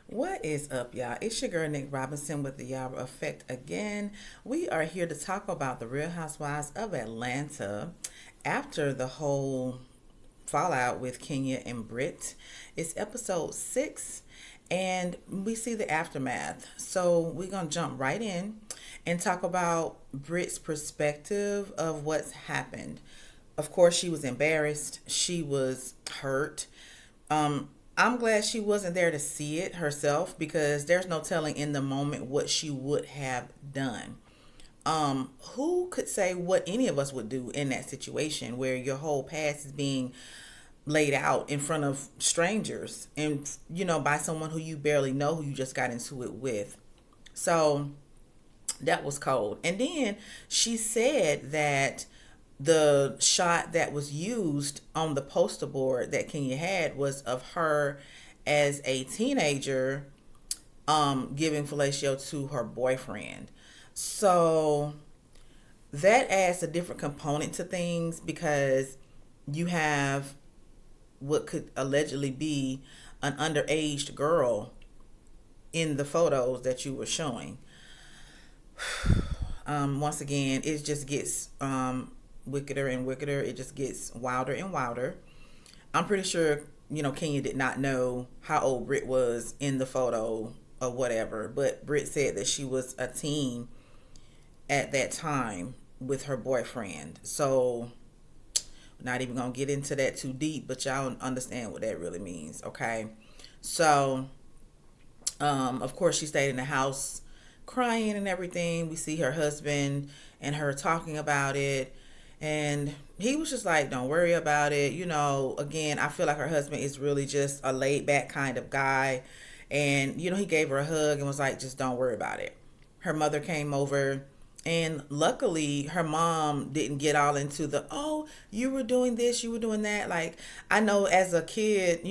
What is up, y'all? It's your girl Nick Robinson with the Y'all Effect again. We are here to talk about the Real Housewives of Atlanta after the whole fallout with Kenya and Brit. It's episode 6, and we see the aftermath. So we're gonna jump right in and talk about Brit's perspective of what's happened. Of course, she was embarrassed. She was hurt. Um, I'm glad she wasn't there to see it herself because there's no telling in the moment what she would have done. Who could say what any of us would do in that situation where your whole past is being laid out in front of strangers and by someone who you barely know, who you just got into it with. So that was cold. And then she said that the shot that was used on the poster board that Kenya had was of her as a teenager giving fellatio to her boyfriend. So that adds a different component to things because you have what could allegedly be an underage girl in the photos that you were showing. Once again, it just gets wickeder and wickeder. It just gets wilder and wilder. I'm pretty sure, Kenya did not know how old Brit was in the photo or whatever, but Brit said that she was a teen at that time with her boyfriend. So, not even gonna get into that too deep, but y'all understand what that really means, okay? So, of course, she stayed in the house crying and everything. We see her husband and her talking about it. And he was just like, don't worry about it. Again, I feel like her husband is really just a laid back kind of guy. And, he gave her a hug and was like, just don't worry about it. Her mother came over. And luckily, her mom didn't get all into oh, you were doing this, you were doing that. Like, I know as a kid,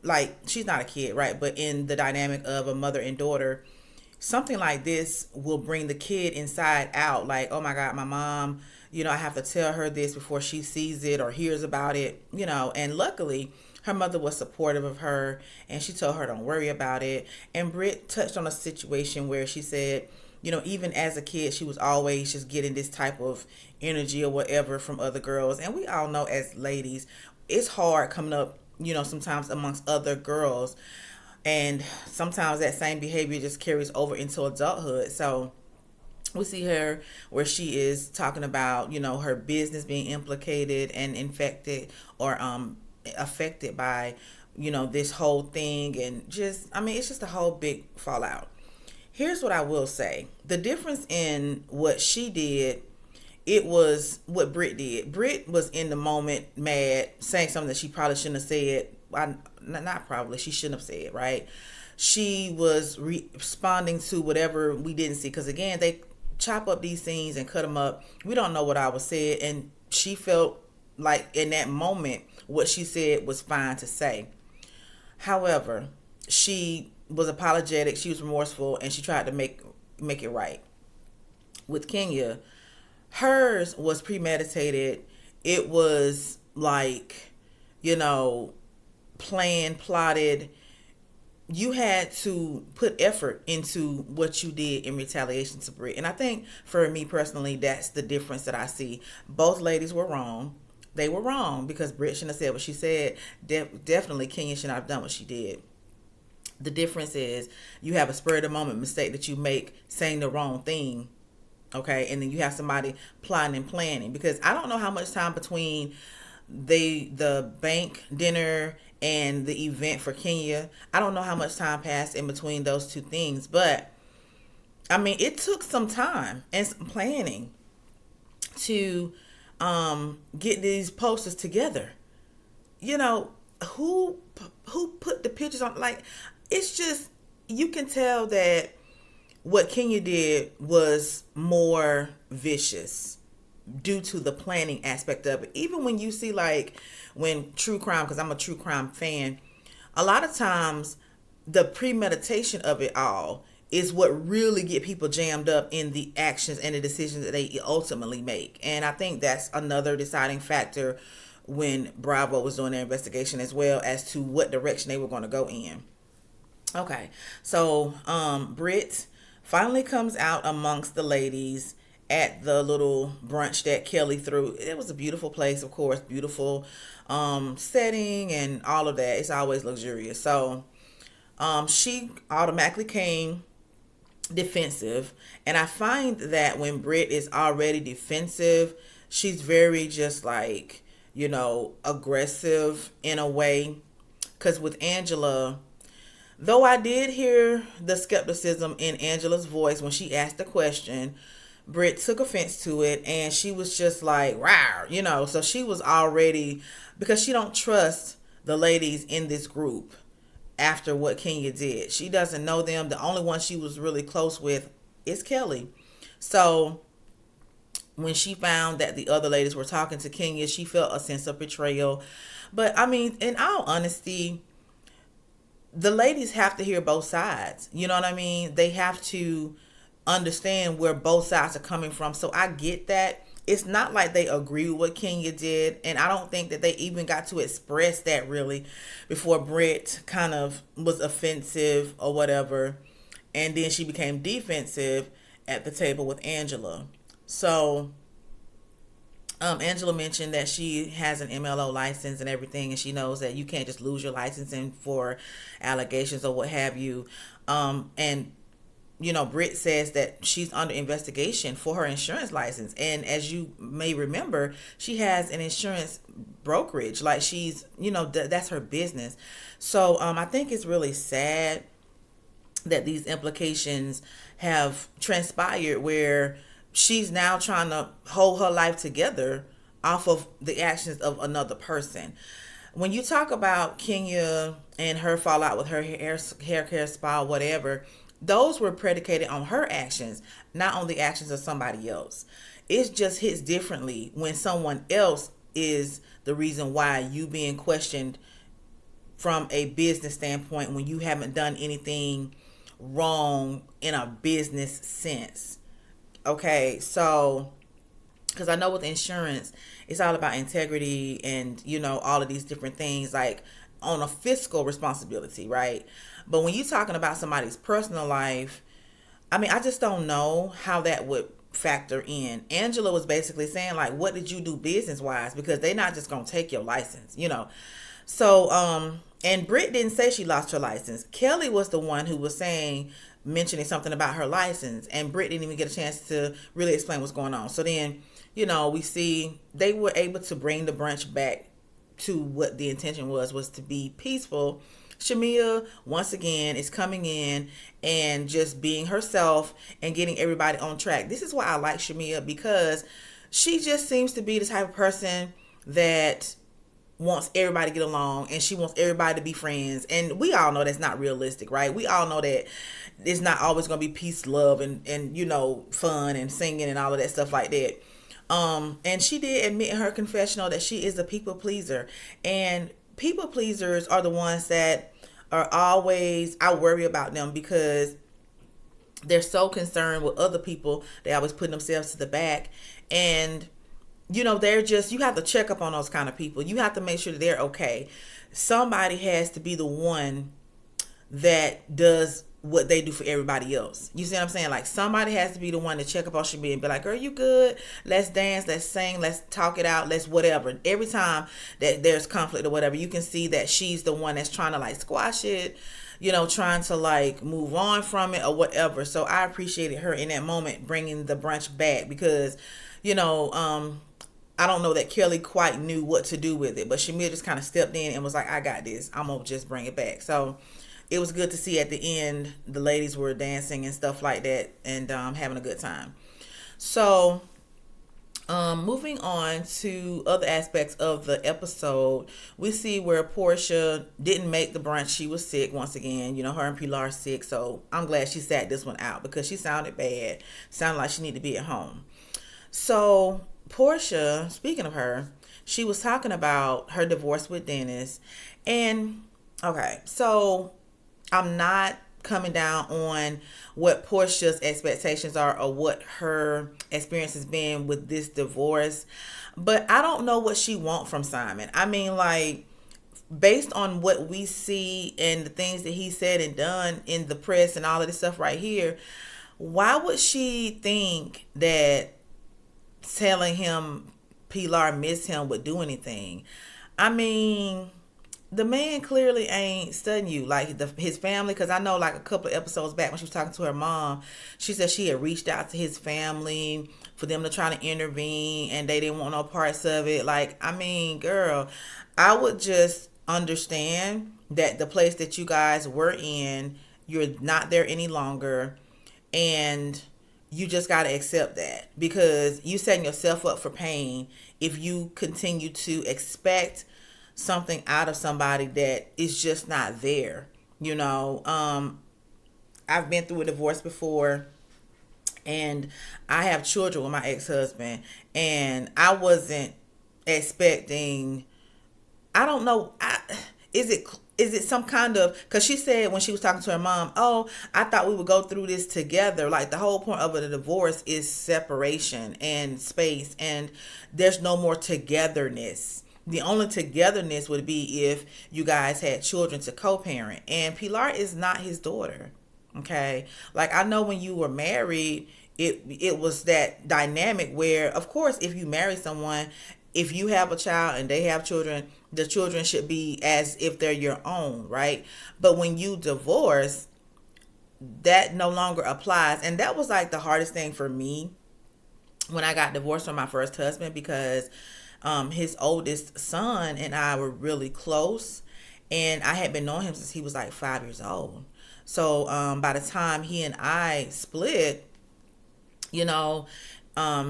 like, she's not a kid, right? But in the dynamic of a mother and daughter, something like this will bring the kid inside out. Like, oh my God, my mom, I have to tell her this before she sees it or hears about it, And luckily, her mother was supportive of her and she told her, don't worry about it. And Britt touched on a situation where she said, even as a kid, she was always just getting this type of energy or whatever from other girls. And we all know as ladies, it's hard coming up, sometimes amongst other girls. And sometimes that same behavior just carries over into adulthood. So we see her where she is talking about, her business being implicated and infected or affected by, this whole thing. And it's just a whole big fallout. Here's what I will say. The difference in what she did, it was what Brit did. Brit was in the moment mad, saying something that she probably shouldn't have said. Not probably, she shouldn't have said, right? She was responding to whatever we didn't see. Because again, they chop up these scenes and cut them up. We don't know what I was said. And she felt like in that moment, what she said was fine to say. However, she was apologetic, she was remorseful, and she tried to make it right. With Kenya, hers was premeditated. It was like, planned, plotted. You had to put effort into what you did in retaliation to Brit. And I think for me personally, that's the difference that I see. Both ladies were wrong. They were wrong because Brit shouldn't have said what she said. Definitely Kenya should not have done what she did. The difference is you have a spur of the moment mistake that you make saying the wrong thing. Okay. And then you have somebody plotting and planning, because I don't know how much time between the bank dinner and the event for Kenya. I don't know how much time passed in between those two things, but it took some time and some planning to get these posters together. Who put the pictures on? Like, it's just, you can tell that what Kenya did was more vicious due to the planning aspect of it. Even when you see, like, when true crime, because I'm a true crime fan, a lot of times the premeditation of it all is what really get people jammed up in the actions and the decisions that they ultimately make. And I think that's another deciding factor when Bravo was doing their investigation, as well as to what direction they were going to go in. Okay. So, Brit finally comes out amongst the ladies at the little brunch that Kelly threw. It was a beautiful place, of course, beautiful setting and all of that. It's always luxurious. So, she automatically came defensive. And I find that when Brit is already defensive, she's very just like, aggressive in a way. Because with Angela, though I did hear the skepticism in Angela's voice when she asked the question, Britt took offense to it and she was just like, rawr, so she was already, because she don't trust the ladies in this group after what Kenya did. She doesn't know them. The only one she was really close with is Kelly. So when she found that the other ladies were talking to Kenya, she felt a sense of betrayal. But I mean, in all honesty, the ladies have to hear both sides. You know what I mean? They have to understand where both sides are coming from. So I get that. It's not like they agree with what Kenya did. And I don't think that they even got to express that really before Britt kind of was offensive or whatever. And then she became defensive at the table with Angela. So Angela mentioned that she has an MLO license and everything, and she knows that you can't just lose your licensing for allegations or what have you. And Britt says that she's under investigation for her insurance license, and as you may remember, she has an insurance brokerage. Like she's, that's her business. So I think it's really sad that these implications have transpired where she's now trying to hold her life together off of the actions of another person. When you talk about Kenya and her fallout with her hair care spa, whatever, those were predicated on her actions, not on the actions of somebody else. It just hits differently when someone else is the reason why you being questioned from a business standpoint when you haven't done anything wrong in a business sense. Okay, so because I know with insurance, it's all about integrity and all of these different things, like on a fiscal responsibility, right? But when you're talking about somebody's personal life, I mean, I just don't know how that would factor in. Angela was basically saying, like, what did you do business wise? Because they're not just gonna take your license. So and Britt didn't say she lost her license. Kelly was the one who was mentioning something about her license, and Britt didn't even get a chance to really explain what's going on. So then, we see they were able to bring the brunch back to what the intention was to be peaceful. Shamia, once again, is coming in and just being herself and getting everybody on track. This is why I like Shamia, because she just seems to be the type of person that wants everybody to get along, and she wants everybody to be friends. And we all know that's not realistic, right? We all know that it's not always going to be peace, love, and fun and singing and all of that stuff like that. And she did admit in her confessional that she is a people pleaser, and people pleasers are the ones that are always, I worry about them because they're so concerned with other people. They always put themselves to the back, and they're just, you have to check up on those kind of people. You have to make sure that they're okay. Somebody has to be the one that does what they do for everybody else. You see what I'm saying? Like somebody has to be the one to check up on Shamia and be like, girl, you good? Let's dance, let's sing, let's talk it out, let's whatever. Every time that there's conflict or whatever, you can see that she's the one that's trying to like squash it, trying to like move on from it or whatever. So I appreciated her in that moment bringing the brunch back because, I don't know that Kelly quite knew what to do with it, but Shamia just kind of stepped in and was like, I got this. I'm going to just bring it back. So it was good to see at the end, the ladies were dancing and stuff like that and having a good time. So moving on to other aspects of the episode, we see where Porsha didn't make the brunch. She was sick once again. Her and Pilar are sick. So I'm glad she sat this one out because she sounded bad. Sounded like she needed to be at home. So Porsha, speaking of her, she was talking about her divorce with Dennis. And okay, so I'm not coming down on what Porsha's expectations are or what her experience has been with this divorce, but I don't know what she wants from Simon. I mean, like, based on what we see and the things that he said and done in the press and all of this stuff right here, why would she think that telling him Pilar miss him would do anything? I mean, the man clearly ain't studying you like his family, because I know like a couple of episodes back when she was talking to her mom, she said she had reached out to his family for them to try to intervene and they didn't want no parts of it. Like, I mean, girl, I would just understand that the place that you guys were in, you're not there any longer, and you just got to accept that, because you setting yourself up for pain if you continue to expect something out of somebody that is just not there. You know, I've been through a divorce before, and I have children with my ex-husband, and I wasn't expecting, I don't know, is it some kind of, because she said when she was talking to her mom, oh, I thought we would go through this together. Like, the whole point of a divorce is separation and space, and there's no more togetherness. The only togetherness would be if you guys had children to co-parent, and Pilar is not his daughter. Okay, like, I know when you were married, it was that dynamic where, of course, if you marry someone, if you have a child and they have children, the children should be as if they're your own, right? But when you divorce, that no longer applies. And that was like the hardest thing for me when I got divorced from my first husband, because his oldest son and I were really close, and I had been knowing him since he was like 5 years old. So by the time he and I split, you know,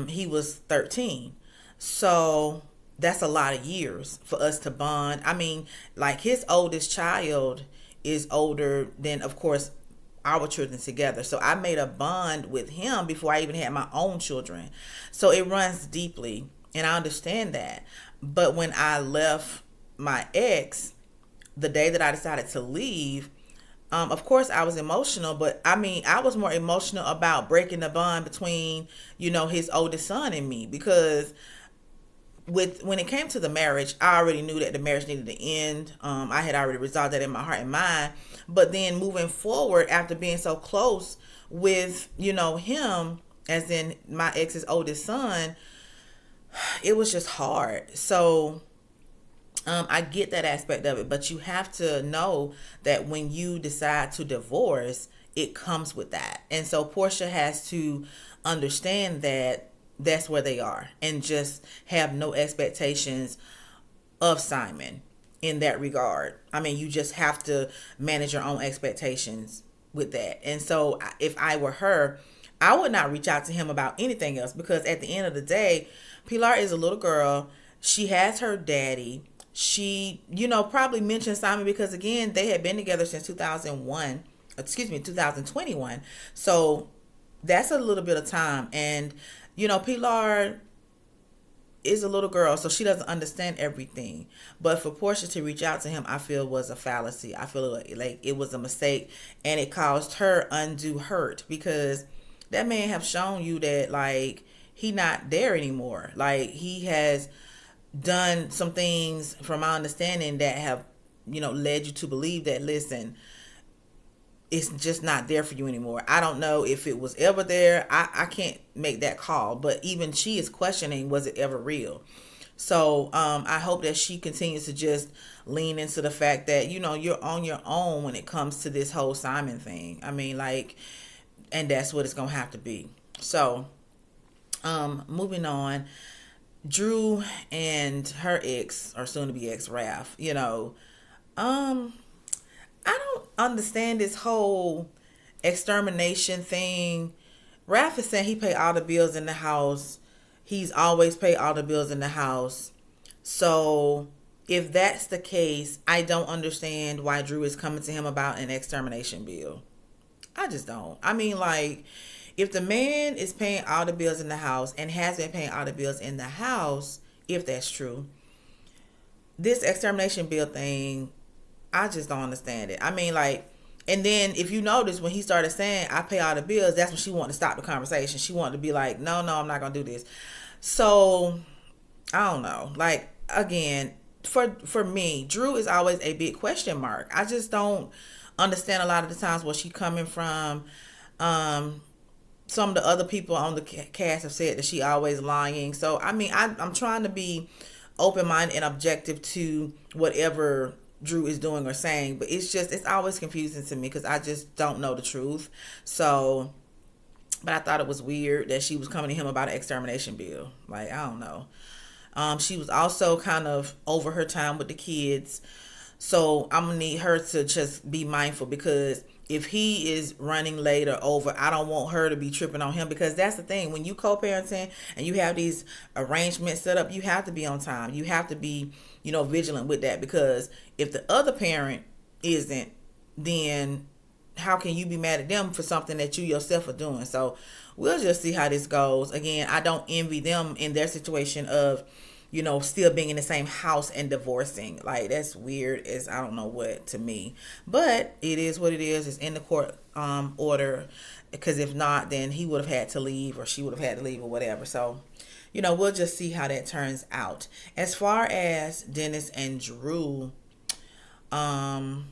he was 13. So that's a lot of years for us to bond. I mean, like, his oldest child is older than, of course, our children together. So I made a bond with him before I even had my own children. So it runs deeply, and I understand that. But when I left my ex, the day that I decided to leave, of course I was emotional, but I mean, I was more emotional about breaking the bond between, you know, his oldest son and me, because when it came to the marriage, I already knew that the marriage needed to end. I had already resolved that in my heart and mind. But then moving forward, after being so close with, you know, him, as in my ex's oldest son, it was just hard. So I get that aspect of it, but you have to know that when you decide to divorce, it comes with that. And so Porsha has to understand that that's where they are, and just have no expectations of Simon in that regard. I mean, you just have to manage your own expectations with that. And so if I were her, I would not reach out to him about anything else, because at the end of the day, Pilar is a little girl. She has her daddy. She, you know, probably mentioned Simon because, again, they had been together since 2021. So that's a little bit of time. And, you know, Pilar is a little girl, so she doesn't understand everything. But for Porsha to reach out to him, I feel was a fallacy. I feel like it was a mistake, and it caused her undue hurt, because that man have shown you that, like, he not there anymore. Like, he has done some things, from my understanding, that have, you know, led you to believe that, listen, it's just not there for you anymore. I don't know if it was ever there. I can't make that call. But even she is questioning, was it ever real? So I hope that she continues to just lean into the fact that, you know, you're on your own when it comes to this whole Simon thing. I mean, like, and that's what it's going to have to be. So moving on, Drew and her ex, or soon to be ex, Raph, you know, I don't understand this whole extermination thing. Raph is saying he paid all the bills in the house. He's always paid all the bills in the house. So if that's the case, I don't understand why Drew is coming to him about an extermination bill. I just don't. I mean, like, if the man is paying all the bills in the house and has been paying all the bills in the house, if that's true, this extermination bill thing, I just don't understand it. I mean, like, and then if you notice, when he started saying, I pay all the bills, that's when she wanted to stop the conversation. She wanted to be like, no, I'm not going to do this. So, I don't know. Like, again, for me, Drew is always a big question mark. I just don't understand a lot of the times where she's coming from. Um, some of the other people on the cast have said that she always lying. So I mean, I'm trying to be open minded and objective to whatever Drew is doing or saying, but it's always confusing to me because I just don't know the truth. So, but I thought it was weird that she was coming to him about an extermination bill. Like, I don't know. She was also kind of over her time with the kids. So I'm gonna need her to just be mindful, because if he is running late or over, I don't want her to be tripping on him, because that's the thing. When you co-parenting and you have these arrangements set up, you have to be on time. You have to be, vigilant with that, because if the other parent isn't, then how can you be mad at them for something that you yourself are doing? So we'll just see how this goes. Again, I don't envy them in their situation of, still being in the same house and divorcing. Like, that's weird as I don't know what to me. But it is what it is. It's in the court order. Because if not, then he would have had to leave, or she would have had to leave, or whatever. So, we'll just see how that turns out. As far as Dennis and Drew filming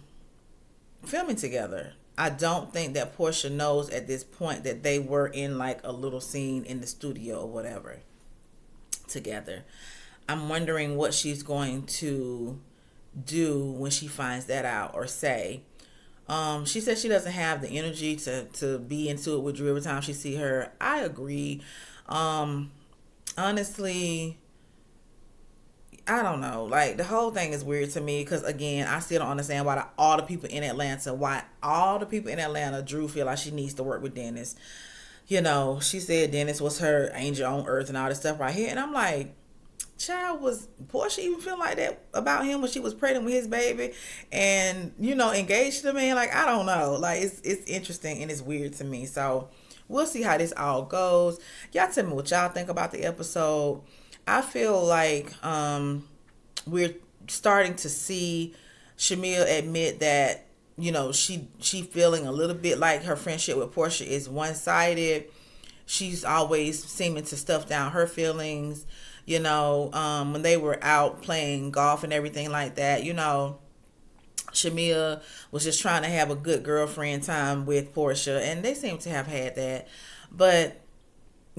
together, I don't think that Porsha knows at this point that they were in like a little scene in the studio or whatever together. I'm wondering what she's going to do when she finds that out, or say. She said she doesn't have the energy to be into it with Drew every time she see her. I agree. Honestly, I don't know. Like, the whole thing is weird to me, because again, I still don't understand why all the people in Atlanta, Drew feel like she needs to work with Dennis. She said Dennis was her angel on earth and all this stuff right here, and I'm like, child, was Porsha even feel like that about him when she was pregnant with his baby and engaged to the man? Like, I don't know. Like, it's interesting and it's weird to me. So we'll see how this all goes. Y'all tell me what y'all think about the episode. I feel like we're starting to see Shamil admit that she feeling a little bit like her friendship with Porsha is one-sided. She's always seeming to stuff down her feelings. When they were out playing golf and everything like that, Shamil was just trying to have a good girlfriend time with Porsha, and they seem to have had that. But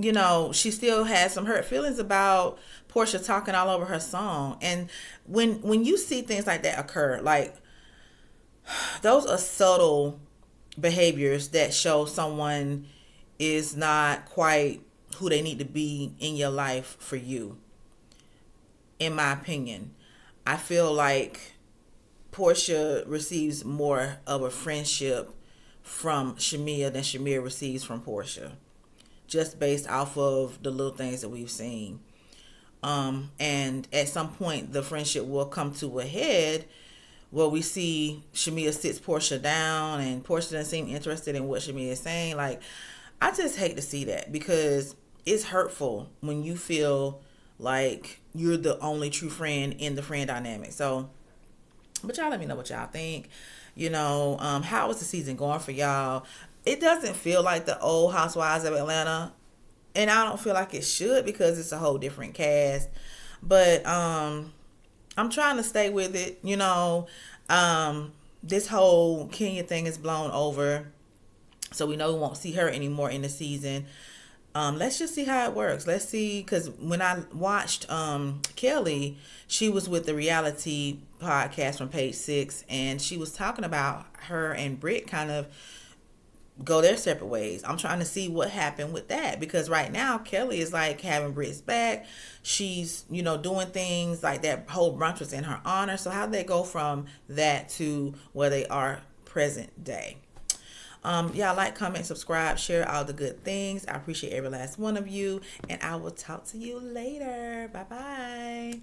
she still has some hurt feelings about Porsha talking all over her song. And when you see things like that occur, like, those are subtle behaviors that show someone is not quite who they need to be in your life for you. In my opinion, I feel like Porsha receives more of a friendship from Shamir than Shamir receives from Porsha, just based off of the little things that we've seen. And at some point, the friendship will come to a head where we see Shamir sits Porsha down, and Porsha doesn't seem interested in what Shamir is saying. Like, I just hate to see that, because it's hurtful when you feel like you're the only true friend in the friend dynamic. So, but y'all let me know what y'all think. How is the season going for y'all? It doesn't feel like the old Housewives of Atlanta, and I don't feel like it should, because it's a whole different cast. But I'm trying to stay with it. This whole Kenya thing is blown over, so we know we won't see her anymore in the season. Let's just see how it works. Let's see, because when I watched Kelly, she was with the reality podcast from Page 6, and she was talking about her and Brit kind of go their separate ways. I'm trying to see what happened with that, because right now Kelly is like having Brit's back. She's doing things like that whole brunch was in her honor. So how they go from that to where they are present day? Y'all like, comment, subscribe, share all the good things. I appreciate every last one of you, and I will talk to you later. Bye bye.